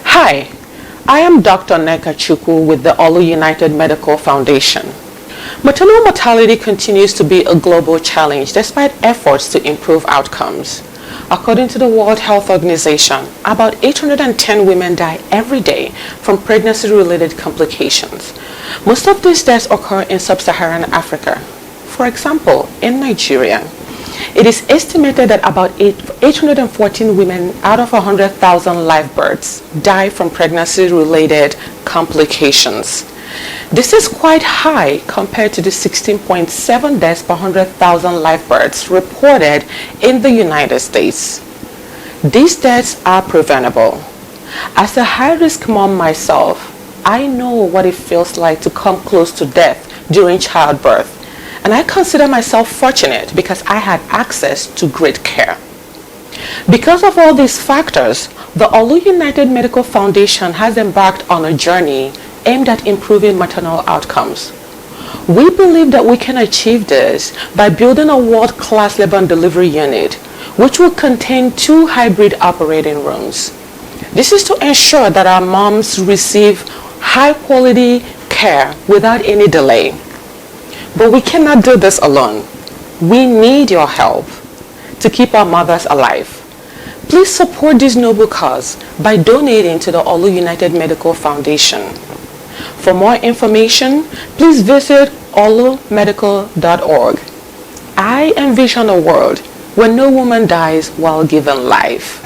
Hi, I am Dr. Neka Chukwu with the Olu United Medical Foundation. Maternal mortality continues to be a global challenge despite efforts to improve outcomes. According to the World Health Organization, about 810 women die every day from pregnancy-related complications. Most of these deaths occur in sub-Saharan Africa. For example, in Nigeria, it is estimated that about 814 women out of 100,000 live births die from pregnancy-related complications. This is quite high compared to the 16.7 deaths per 100,000 live births reported in the United States. These deaths are preventable. As a high-risk mom myself, I know what it feels like to come close to death during childbirth, and I consider myself fortunate because I had access to great care. Because of all these factors, the Olu United Medical Foundation has embarked on a journey aimed at improving maternal outcomes. We believe that we can achieve this by building a world-class labor and delivery unit, which will contain 2 hybrid operating rooms. This is to ensure that our moms receive high-quality care without any delay. But we cannot do this alone. We need your help to keep our mothers alive. Please support this noble cause by donating to the Olu United Medical Foundation. For more information, please visit olumedical.org. I envision a world where no woman dies while giving life.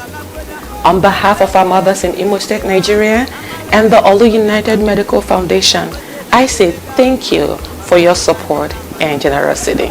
On behalf of our mothers in Imo State, Nigeria, and the Olu United Medical Foundation, I say thank you for your support and generosity.